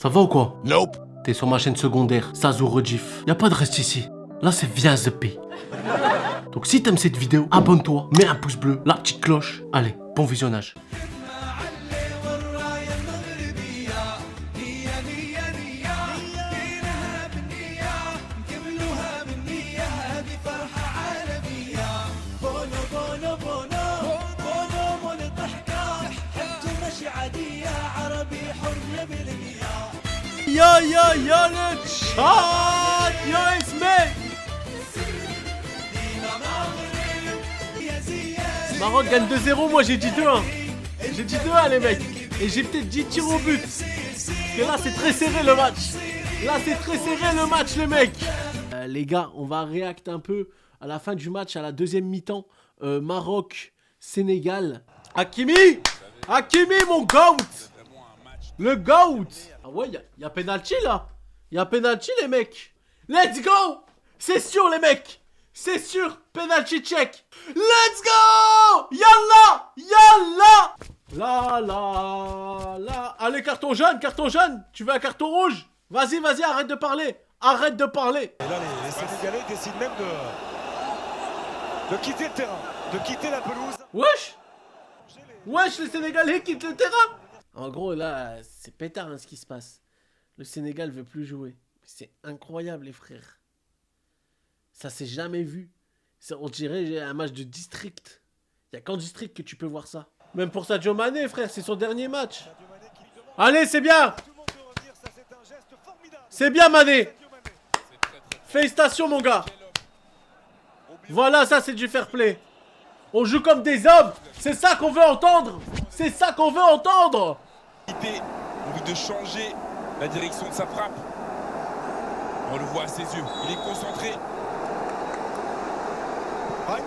Ça va ou quoi? Nope. T'es sur ma chaîne secondaire, Sazou Rediff. Y'a pas de reste ici. Là, c'est Viens Zepé. Donc si t'aimes cette vidéo, abonne-toi, mets un pouce bleu, la petite cloche. Allez, bon visionnage. Yo yo yo le chat. Yo Ismaël. Maroc gagne 2-0, moi j'ai dit 2-1. J'ai dit 2-1 les mecs. Et j'ai peut-être dit tir au but. Parce que là c'est très serré le match. Là c'est très serré le match les mecs. Les gars, on va react un peu à la fin du match, à la deuxième mi-temps. Maroc, Sénégal. Hakimi. Hakimi mon goat. Le GOAT. Ah ouais, y'a penalty là. Y'a penalty les mecs. Let's go. C'est sûr les mecs. C'est sûr. Penalty check. Let's go. Yallah. Yallah. La la la. Allez, carton jaune, carton jaune. Tu veux un carton rouge? Vas-y, vas-y, arrête de parler. Arrête de parler. Et là, les Sénégalais décident même de quitter le terrain, de quitter la pelouse. Wesh. Wesh, les Sénégalais quittent le terrain. En gros, là, c'est pétard hein, ce qui se passe. Le Sénégal veut plus jouer. C'est incroyable, les frères. Ça s'est jamais vu. On dirait un match de district. Il n'y a qu'en district que tu peux voir ça. Même pour Sadio Mané, frère, c'est son dernier match. Allez, c'est bien. C'est bien, Mané. Félicitations, mon gars. Voilà, ça, c'est du fair play. On joue comme des hommes. C'est ça qu'on veut entendre. C'est ça qu'on veut entendre. Envie de changer la direction de sa frappe. On le voit à ses yeux. Il est concentré.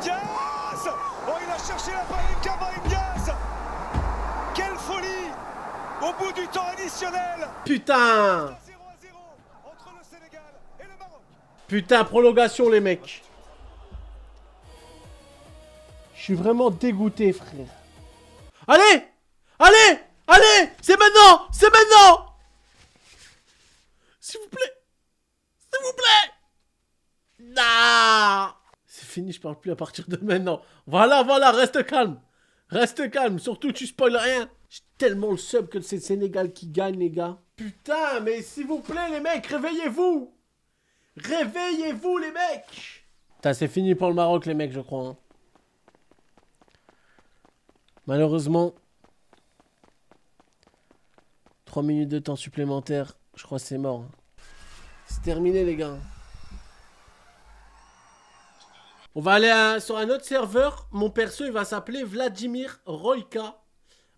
Diaz. Oh, il a cherché la balle, Diaz. Quelle folie. Au bout du temps additionnel. Putain. 0-0 entre le Sénégal et le Maroc. Putain, prolongation, les mecs. Je suis vraiment dégoûté, frère. Allez. Allez. Allez. C'est maintenant. C'est maintenant. S'il vous plaît. S'il vous plaît. Non. C'est fini, je parle plus à partir de maintenant. Voilà, voilà, reste calme. Reste calme, surtout tu spoil rien. J'ai tellement le seum que c'est le Sénégal qui gagne, les gars. Putain, mais s'il vous plaît, les mecs, réveillez-vous. Réveillez-vous, les mecs. Putain, c'est fini pour le Maroc, les mecs, je crois. Hein. Malheureusement, 3 minutes de temps supplémentaire, je crois que c'est mort. Hein. C'est terminé, les gars. On va aller sur un autre serveur. Mon perso, il va s'appeler Vladimir Royka.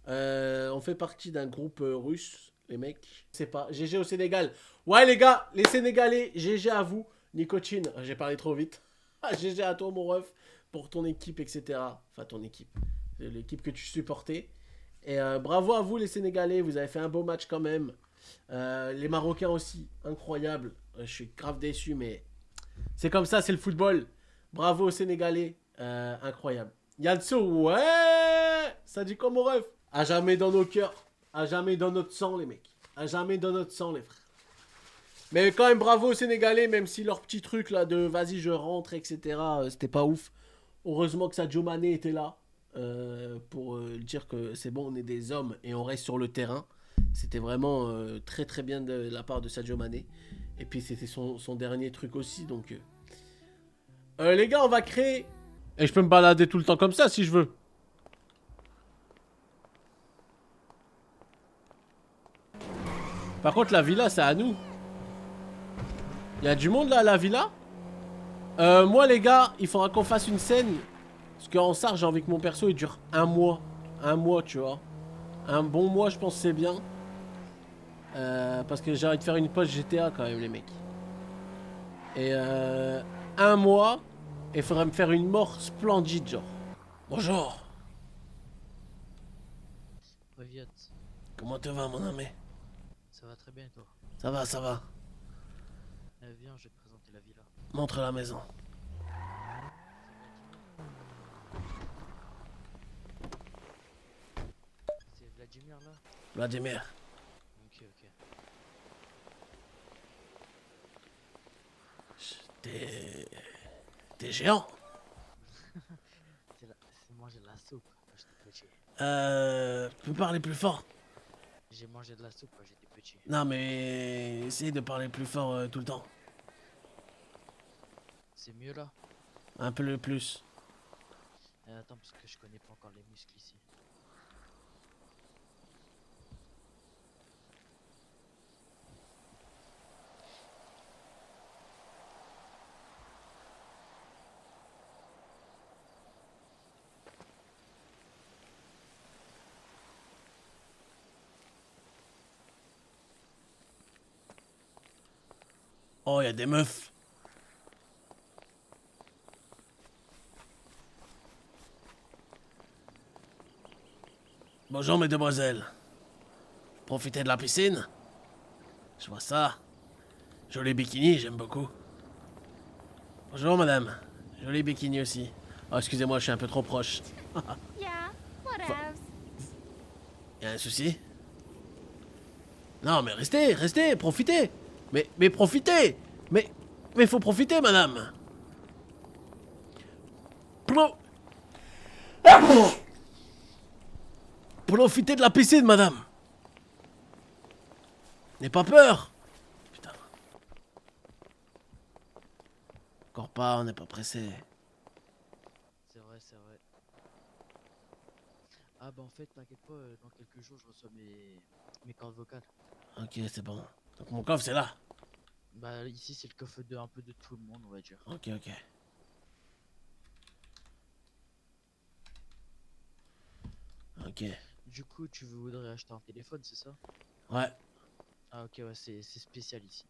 On fait partie d'un groupe russe, les mecs. C'est pas. GG au Sénégal. Ouais, les gars, les Sénégalais, GG à vous. Nicotine, j'ai parlé trop vite. GG à toi, mon ref, pour ton équipe, etc. Enfin, ton équipe. L'équipe que tu supportais. Et bravo à vous, les Sénégalais. Vous avez fait un beau match quand même. Les Marocains aussi. Incroyable. Je suis grave déçu, mais c'est comme ça, c'est le football. Bravo aux Sénégalais, incroyable. Yanso, ouais. Ça dit quoi mon ref? À jamais dans nos cœurs, à jamais dans notre sang les mecs. À jamais dans notre sang les frères. Mais quand même bravo aux Sénégalais, même si leur petit truc là de vas-y je rentre, etc. C'était pas ouf. Heureusement que Sadio Mané était là pour dire que c'est bon, on est des hommes et on reste sur le terrain. C'était vraiment très très bien de la part de Sadio Mané. Et puis c'était son dernier truc aussi, donc... les gars, on va créer... Et je peux me balader tout le temps comme ça, si je veux. Par contre, la villa, c'est à nous. Il y a du monde, là, à la villa. Moi, les gars, il faudra qu'on fasse une scène. Parce qu'en SAR, j'ai envie que mon perso, il dure 1 mois. 1 mois, tu vois. Un bon mois, je pense que c'est bien. Parce que j'ai envie de faire une pause GTA, quand même, les mecs. Et 1 mois... Et il faudrait me faire une mort splendide, genre. Bonjour. Reviot, Comment te va, mon ami? ça va très bien et toi? Ça va, ça va. Viens, je vais te présenter la villa. Montre la maison. C'est Vladimir là? Vladimir. Ok, ok. T'es géant. C'est manger de la soupe quand j'étais petit. Tu peux parler plus fort. J'ai mangé de la soupe quand j'étais petit. Non, mais essaye de parler plus fort tout le temps. C'est mieux là? Un peu le plus. Attends, parce que je connais pas encore les muscles ici. Oh, y a des meufs. Bonjour, mesdemoiselles. Profitez de la piscine. Je vois ça. Joli bikini, j'aime beaucoup. Bonjour, madame. Joli bikini aussi. Oh, excusez-moi, je suis un peu trop proche. Yeah, whatevs. Y a un souci? Non, mais restez, profitez. Mais profitez. Mais faut profiter, madame. Profitez de la piscine, madame. N'aie pas peur. Putain. Encore pas, on n'est pas pressé. C'est vrai, c'est vrai. Ah bah en fait, t'inquiète pas, dans quelques jours je reçois mes cordes vocales. Ok, c'est bon. Donc mon coffre, c'est là. Bah ici c'est le coffre de un peu de tout le monde, on va dire. Ok. Ok. Du coup, tu voudrais acheter un téléphone, c'est ça? Ouais. Ah ok, ouais, c'est spécial ici.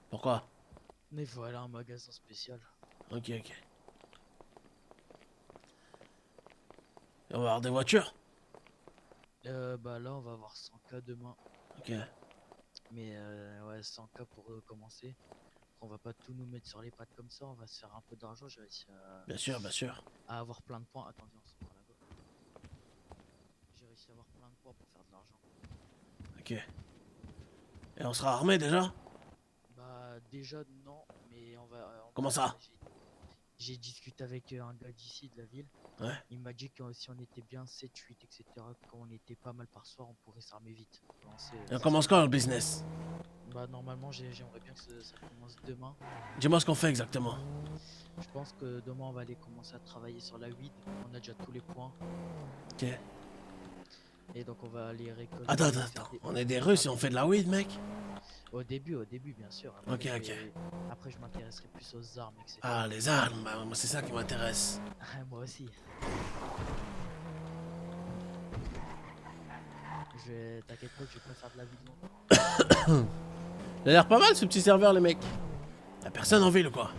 Pourquoi? Mais voilà, un magasin spécial. Ok. Et on va avoir des voitures? Bah là on va avoir 100K demain. Ok. Mais ouais, 100K pour commencer. On va pas tout nous mettre sur les pattes comme ça, on va se faire un peu d'argent, j'ai réussi Bien sûr. à avoir plein de points. Attendez, on se prend là-bas. J'ai réussi à avoir plein de points pour faire de l'argent. Ok. Et on sera armé déjà? Bah déjà non, mais Comment ça? J'ai discuté avec un gars d'ici de la ville. Ouais. Il m'a dit que si on était bien 7, 8, etc., quand on était pas mal par soir, on pourrait s'armer vite. Et on commence quand le business? Bah normalement j'aimerais bien que ça commence demain. Dis-moi ce qu'on fait exactement. Je pense que demain on va aller commencer à travailler sur la weed. On a déjà tous les points. Ok. Et donc on va aller récolter. Attends. On est des Russes et on fait de la weed, mec? Au début bien sûr. Ok. Après je m'intéresserai plus aux armes, etc. Ah, les armes, bah, moi c'est ça qui m'intéresse. Moi aussi. T'inquiète pas, je vais pas faire de la vie. Il a l'air pas mal ce petit serveur, les mecs. Y'a personne en ville ou quoi?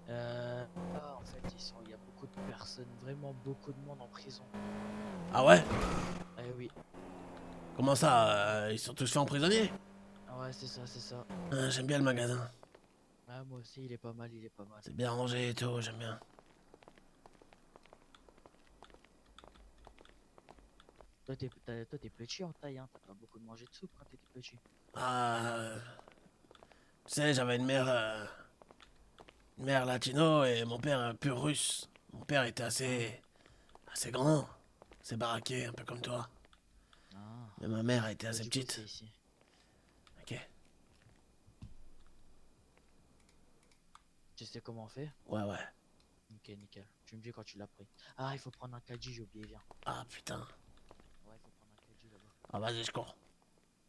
En fait, il y a beaucoup de personnes, vraiment beaucoup de monde en prison. Ah ouais? Eh oui. Comment ça? Ils sont tous faits en prisonnier? Ouais, c'est ça. Ah, j'aime bien le magasin. Ah, moi aussi, il est pas mal. C'est bien rangé et tout, j'aime bien. Toi, t'es petit en taille, hein. T'as pas beaucoup de manger de soupe quand t'étais petit. Ah, tu sais, j'avais une mère latino et mon père pur russe. Mon père était assez grand, assez baraqué, un peu comme toi. Ah. Mais ma mère était Bah, assez du coup, petite. c'est ici. Ok. Tu sais comment on fait? Ouais. Ok, nickel. Tu me dis quand tu l'as pris. Ah, il faut prendre un caddie, j'ai oublié, viens. Ah putain. Ouais, il faut prendre un caddie là-bas. Ah vas-y, je cours.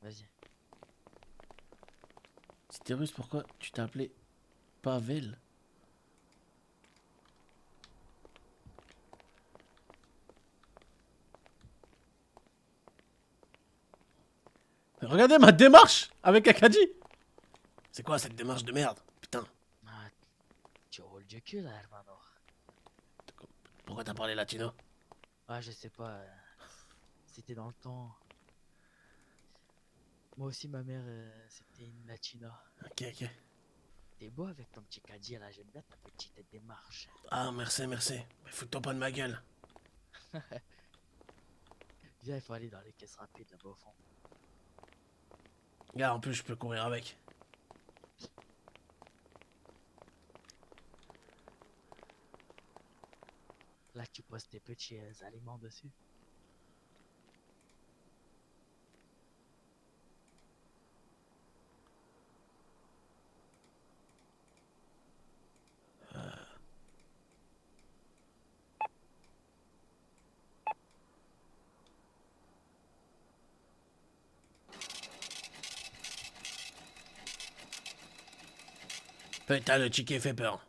Vas-y. Si t'es russe, pourquoi tu t'es appelé Pavel? Mais regardez ma démarche avec Akadi. C'est quoi cette démarche de merde? Putain. Ah, tu roules du cul là, hermano. Pourquoi t'as parlé latino? Ah, je sais pas. C'était dans le temps. Moi aussi, ma mère, c'était une latina. Ok. T'es beau avec ton petit caddie là, j'aime bien ta petite démarche. Ah merci. Mais fous-toi pas de ma gueule. Viens, il faut aller dans les caisses rapides là-bas au fond. Regarde, en plus, je peux courir avec. Là, tu poses tes petits aliments dessus. Putain, le ticket fait peur.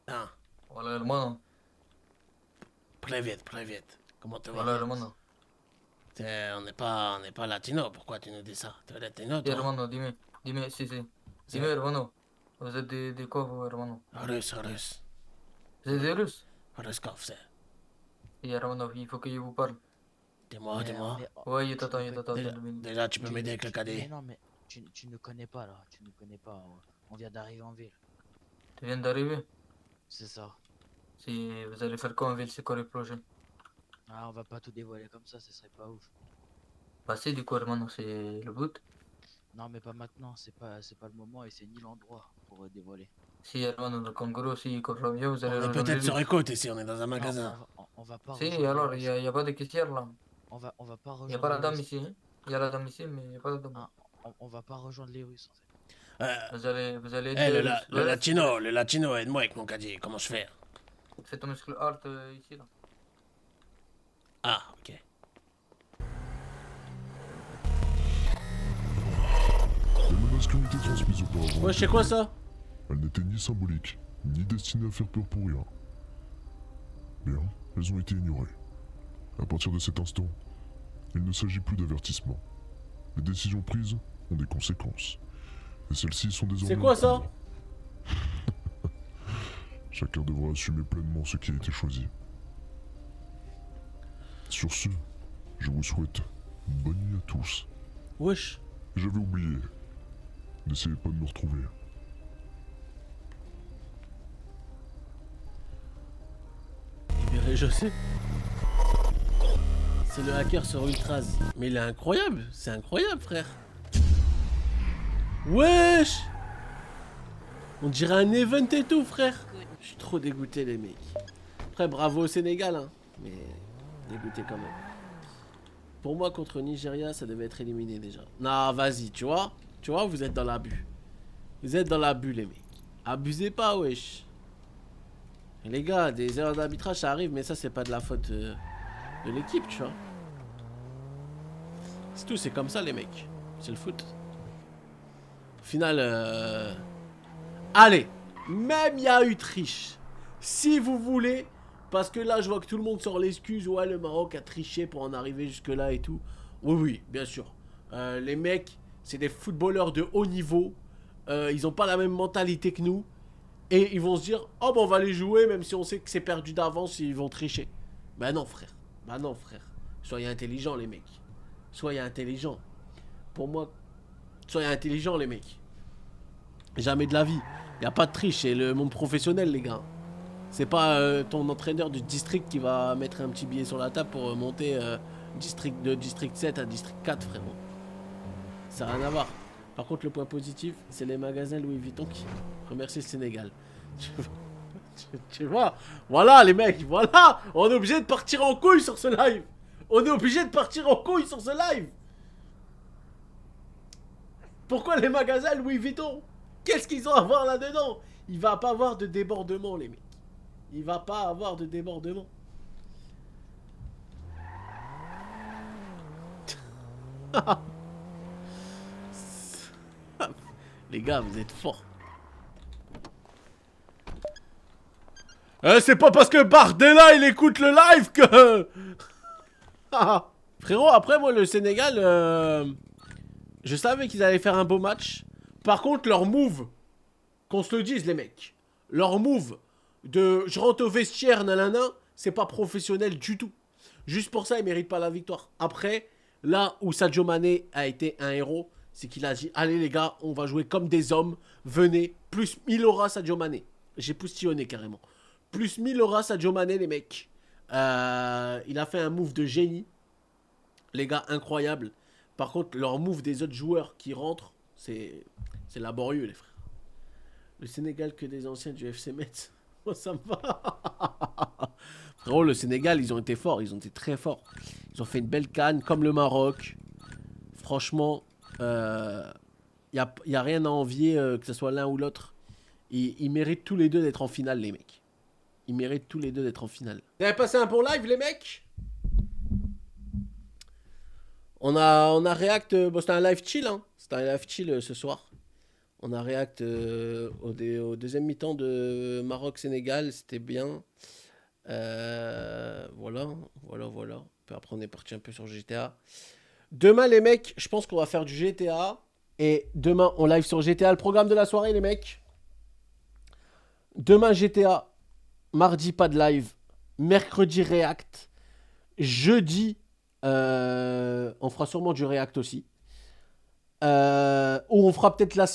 Ah, Hola, hermano. très vite. Comment te Hola, vas? hermano. On n'est pas latino, pourquoi tu nous dis ça? Tu es latino, Sí, toi? hermano, dime, sí, sí. Sí. Dime, hermano. Vous êtes de quoi, vous, hermano? Russe. Vous êtes des Russes? Ruskov, c'est. Sí, hermano, il faut que je vous parle. Dis-moi. Ouais, je tu t'attends, ne je connais- t'attends. Déjà, deux minutes. déjà, tu peux tu m'aider ne- avec le Mais cadet. non, mais tu ne connais pas là, tu ne connais pas. On vient d'arriver en ville. Tu viens d'arriver? C'est ça. Si vous allez faire quoi en ville, c'est quoi le projet? Ah, on va pas tout dévoiler comme ça, ce serait pas ouf. Bah, c'est du coup, hermano, c'est le but. Non, mais pas maintenant, c'est pas le moment et c'est ni l'endroit pour dévoiler. Si, hermano, donc en gros, si quand je reviens, vous allez On est rejoindre peut-être les sur Russes. écoute ici, on est dans un Non, magasin. on va pas Si, rejoindre les alors, Russes. y a pas de caissière là. On va pas Y a rejoindre pas la les dame Russes. ici, hein. Y a la dame ici, mais y a pas la dame. Ah, on va pas rejoindre les Russes en fait. Vous allez Eh, aider le, les la- Russes. le latino, aide-moi avec mon cadet, comment je fais? C'est ton muscle art ici là. Ah, ok. Les menaces qui ont été transmises auparavant, Ouais, c'est quoi ça? elles n'étaient ni symboliques, ni destinées à faire peur pour rien. Bien, elles ont été ignorées. À partir de cet instant, il ne s'agit plus d'avertissement. Les décisions prises ont des conséquences. Et celles-ci sont désormais... C'est quoi ça? Chacun devra assumer pleinement ce qui a été choisi. Sur ce, je vous souhaite une bonne nuit à tous. Wesh. J'avais oublié. N'essayez pas de me retrouver. Libéré José. C'est le hacker sur Ultras. Mais il est incroyable, c'est incroyable, frère. Wesh. On dirait un event et tout, frère. Je suis trop dégoûté, les mecs. Après, bravo au Sénégal, hein. Mais dégoûté quand même. Pour moi, contre Nigeria, ça devait être éliminé déjà. Non, vas-y, tu vois, vous êtes dans l'abus. Vous êtes dans l'abus, les mecs. Abusez pas, wesh. Et les gars, des erreurs d'arbitrage, ça arrive, mais ça, c'est pas de la faute de l'équipe, tu vois. C'est tout, c'est comme ça, les mecs. C'est le foot. Au final, allez, même il y a eu triche. Si vous voulez, parce que là, je vois que tout le monde sort l'excuse. Ouais, le Maroc a triché pour en arriver jusque-là et tout. Oui, bien sûr. Les mecs, c'est des footballeurs de haut niveau. Ils ont pas la même mentalité que nous. Et ils vont se dire, oh bah on va les jouer, même si on sait que c'est perdu d'avance, ils vont tricher. Bah non, frère. Soyez intelligents, les mecs. Soyez intelligents. Pour moi, soyez intelligents, les mecs. Jamais de la vie. Y a pas de triche, c'est le monde professionnel, les gars. C'est pas ton entraîneur du district qui va mettre un petit billet sur la table pour monter de district 7 à district 4, frérot. Ça n'a rien à voir. Par contre, le point positif, c'est les magasins Louis Vuitton qui remercient le Sénégal. Tu vois, voilà les mecs, voilà. On est obligé de partir en couille sur ce live. Pourquoi les magasins Louis Vuitton? Qu'est-ce qu'ils ont à voir là-dedans? Il va pas avoir de débordement, les mecs. Il va pas avoir de débordement. Les gars, vous êtes forts. C'est pas parce que Bardella il écoute le live que... Frérot, après moi le Sénégal, je savais qu'ils allaient faire un beau match. Par contre leur move, qu'on se le dise les mecs, leur move de je rentre au vestiaire nanana, c'est pas professionnel du tout. Juste pour ça ils méritent pas la victoire. Après, là où Sadio Mané a été un héros, c'est qu'il a dit allez les gars, on va jouer comme des hommes, venez, plus 1000 aura Sadio Mané. J'ai postillonné carrément. Plus 1000 aura Sadio Mané, les mecs. Il a fait un move de génie. Les gars, incroyable. Par contre, leur move des autres joueurs qui rentrent, c'est laborieux, les frères. Le Sénégal que des anciens du FC Metz. Moi, ça me va. Frérot, le Sénégal, ils ont été forts. Ils ont été très forts. Ils ont fait une belle canne, comme le Maroc. Franchement, y a rien à envier, que ce soit l'un ou l'autre. Ils méritent tous les deux d'être en finale, les mecs. Ils méritent tous les deux d'être en finale. Vous avez passé un bon live, les mecs? On a react... bon, c'était un live chill, hein. C'était un live chill ce soir. On a react au deuxième mi-temps de Maroc-Sénégal. C'était bien. Voilà. Puis après, on est parti un peu sur GTA. Demain, les mecs, je pense qu'on va faire du GTA. Et demain, on live sur GTA. Le programme de la soirée, les mecs. Demain, GTA. Mardi, pas de live. Mercredi, react. Jeudi, on fera sûrement du react aussi. Ou on fera peut-être la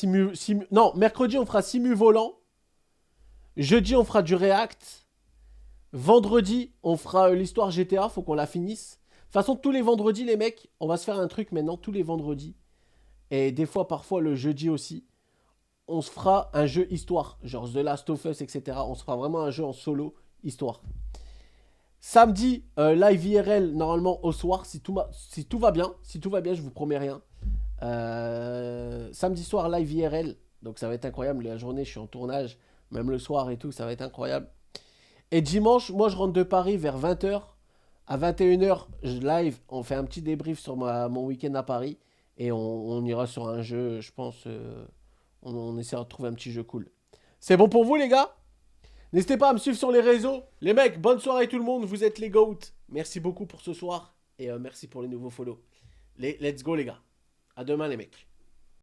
non, mercredi, on fera simu volant. Jeudi, on fera du react. Vendredi, on fera l'histoire GTA. Faut qu'on la finisse. De toute façon, tous les vendredis, les mecs, on va se faire un truc maintenant, tous les vendredis. Et des fois, parfois, le jeudi aussi. On se fera un jeu histoire. Genre The Last of Us, etc. On se fera vraiment un jeu en solo histoire. Samedi, live IRL, normalement, au soir. Si tout va bien. Si tout va bien, je vous promets rien. Samedi soir, live IRL. Donc, ça va être incroyable. La journée, je suis en tournage. Même le soir et tout, ça va être incroyable. Et dimanche, moi, je rentre de Paris vers 20h. À 21h, je live. On fait un petit débrief sur mon week-end à Paris. Et on ira sur un jeu, je pense... on essaiera de trouver un petit jeu cool. C'est bon pour vous, les gars? N'hésitez pas à me suivre sur les réseaux. Les mecs, bonne soirée tout le monde. Vous êtes les GOAT. Merci beaucoup pour ce soir. Et merci pour les nouveaux follow. Let's go, les gars. À demain, les mecs.